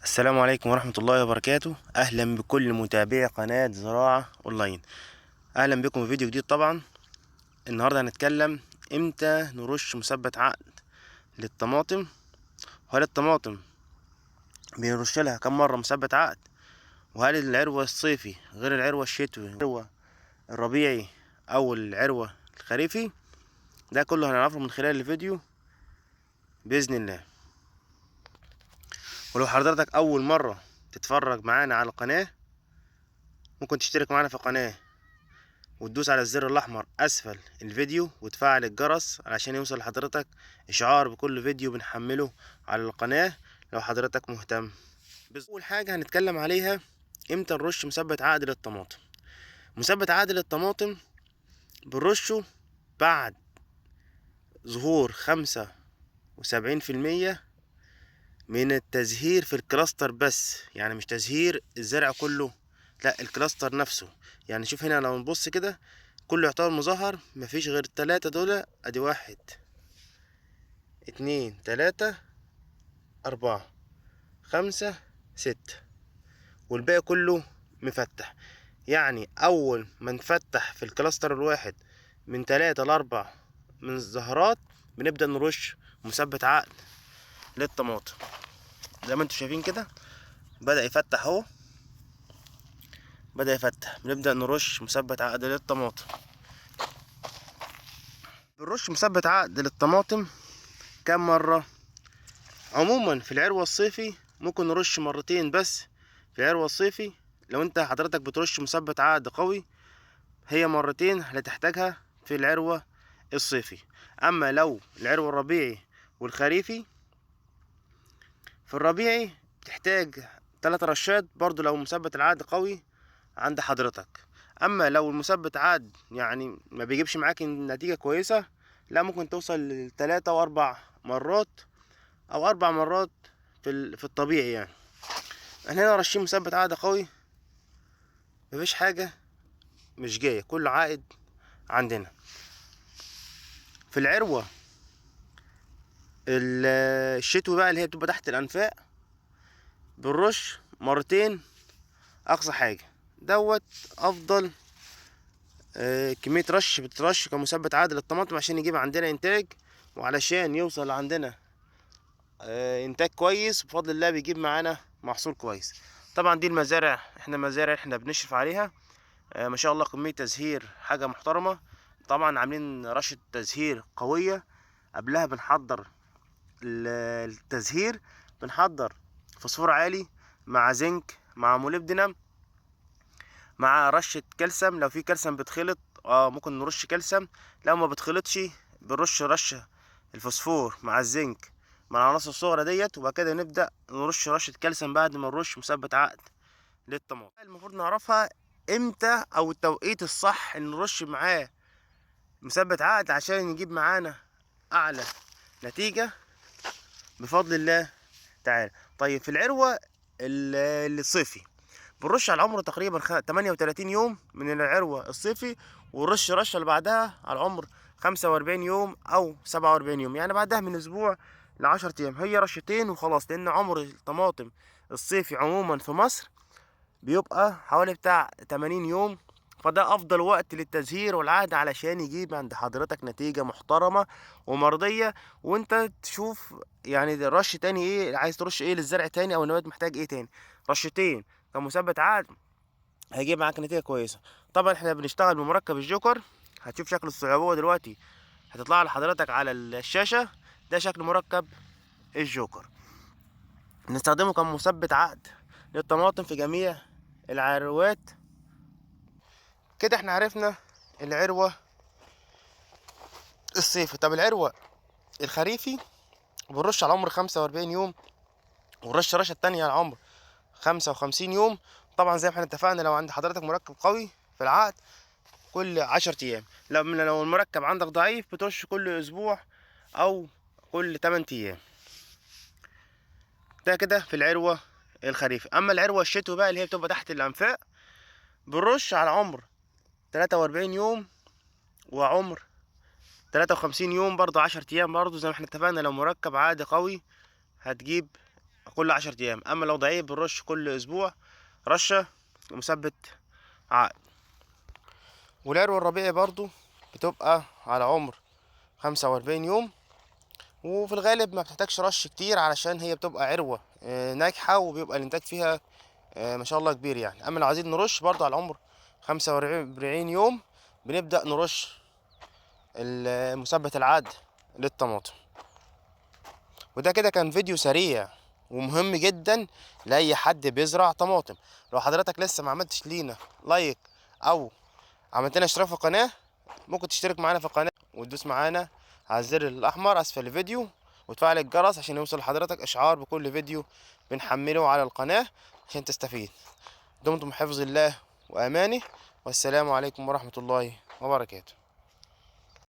السلام عليكم ورحمة الله وبركاته. أهلا بكل متابعي قناة زراعة أونلاين. أهلا بكم في فيديو جديد. طبعا النهاردة هنتكلم إمتى نرش مثبت عقد للطماطم، وهل الطماطم بنرش لها كم مرة مثبت عقد، وهل العروة الصيفي غير العروة الشتوي، العروة الربيعي أو العروة الخريفي. ده كله هنعرفه من خلال الفيديو بإذن الله. ولو حضرتك أول مرة تتفرج معانا على القناة، ممكن تشترك معانا في القناة وتدوس على الزر الاحمر اسفل الفيديو وتفعل الجرس علشان يوصل لحضرتك اشعار بكل فيديو بنحمله على القناة لو حضرتك مهتم. اول حاجة هنتكلم عليها امتى نرش مثبت عقد للطماطم. مثبت عقد للطماطم بنرشه بعد ظهور 75% من التزهير في الكلاستر، بس يعني مش تزهير الزرع كله، لا الكلاستر نفسه. يعني شوف هنا لو نبص كده كله يعتبر مظهر، مفيش غير التلاتة دول. ادي واحد اتنين تلاتة اربعة خمسة ستة، والباقي كله مفتح. يعني اول ما نفتح في الكلاستر الواحد من تلاتة لاربع من الزهرات بنبدأ نرش مثبت عقد للطماطم. زي ما انتم شايفين كده بدأ يفتح اهو، بدأ يفتح، بنبدأ نرش مثبت عقد للطماطم. بنرش مثبت عقد للطماطم كام مرة؟ عموما في العروة الصيفي ممكن نرش مرتين بس. في العروة الصيفي لو انت حضرتك بترش مثبت عقد قوي هي مرتين اللي تحتاجها في العروة الصيفي. اما لو العروة الربيعي والخريفي، في الربيعي بتحتاج 3 رشات برضو لو مثبت العقد قوي عند حضرتك. اما لو المثبت عقد يعني ما بيجيبش معاك نتيجة كويسة، لا ممكن توصل لتلاتة واربع مرات او 4 مرات في الطبيعي. يعني احنا هنا رشين مثبت عقد قوي، مفيش حاجة مش جاية، كل عائد عندنا. في العروة الشتوي بقى اللي هي بتبقى تحت الأنفاق بنرش مرتين أقصى حاجة. دوت أفضل كمية رش بترش كمثبت عقد للطماطم عشان يجيب عندنا إنتاج، وعلشان يوصل عندنا إنتاج كويس بفضل الله بيجيب معانا محصول كويس. طبعا دي المزارع، احنا مزارع احنا بنشرف عليها ما شاء الله، كمية تزهير حاجة محترمة. طبعا عاملين رشة تزهير قوية. قبلها بنحضر التزهير، بنحضر فوسفور عالي مع زنك مع موليبدينم مع رشة كالسيوم. لو في كالسيوم بتخلط ممكن نرش كالسيوم، لو ما بتخلطش بنرش رشة الفوسفور مع الزنك مع العناصر الصغرى ديت، وبعد كده نبدأ نرش رشة كالسيوم بعد ما نرش مثبت عقد للطماطم. المفروض نعرفها امتى او التوقيت الصح ان نرش معاه مثبت عقد عشان يجيب معانا اعلى نتيجة بفضل الله تعالى. طيب في العروة الصيفي بنرش على العمر تقريبا 38 يوم من العروة الصيفي، ونرش رشة اللي بعدها على العمر 45 يوم او 47 يوم، يعني بعدها من اسبوع ل10 ايام. هي رشتين وخلاص، لان عمر الطماطم الصيفي عموما في مصر بيبقى حوالي بتاع 80 يوم. فده افضل وقت للتزهير والعهد علشان يجيب عند حضرتك نتيجة محترمة ومرضية. وانت تشوف يعني رش تاني ايه، عايز ترش ايه للزرع تاني، او النبات محتاج ايه تاني. رشتين كمثبت عقد هيجيب معاك نتيجة كويسة. طبعا احنا بنشتغل بمركب الجوكر. هتشوف شكل الصعوبة دلوقتي هتطلع لحضرتك على الشاشة. ده شكل مركب الجوكر، نستخدمه كمثبت عقد للطماطم في جميع العروات. كده احنا عرفنا العروة الصيفي. طب العروة الخريفي بنرش على عمر 45 يوم، ونرش رشة التانية على عمر 55 يوم. طبعا زي ما احنا اتفقنا لو عند حضرتك مركب قوي في العقد كل 10 ايام، لو المركب عندك ضعيف بترش كل اسبوع او كل 8 ايام. ده كده في العروة الخريفي. اما العروة الشتوي بقى اللي هي بتبقى تحت الانفاق بنرش على عمر 43 يوم وعمر 53 يوم، برضه 10 ايام. برضه زي ما احنا اتفقنا لو مركب عادي قوي هتجيب كل 10 ايام. اما لو ضعيف بنرش كل اسبوع رشه مثبت عقد. والعروة الربيعي برضو بتبقى على عمر 45 يوم، وفي الغالب ما بتحتاجش رش كتير علشان هي بتبقى عروة ناجحة، وبيبقى الانتاج فيها ما شاء الله كبير يعني. اما لو عايزين نرش برضو على عمر 45 يوم بنبدأ نرش مثبت العقد للطماطم. وده كده كان فيديو سريع ومهم جدا لأي حد بيزرع طماطم. لو حضرتك لسه ما عملتش لينا لايك او عملت لنا اشتراك في القناة، ممكن تشترك معانا في القناة وتدوس معانا على الزر الأحمر أسفل الفيديو وتفعل الجرس عشان يوصل لحضرتك إشعار بكل فيديو بنحمله على القناة عشان تستفيد. دمتم بحفظ الله وأمانه، والسلام عليكم ورحمة الله وبركاته.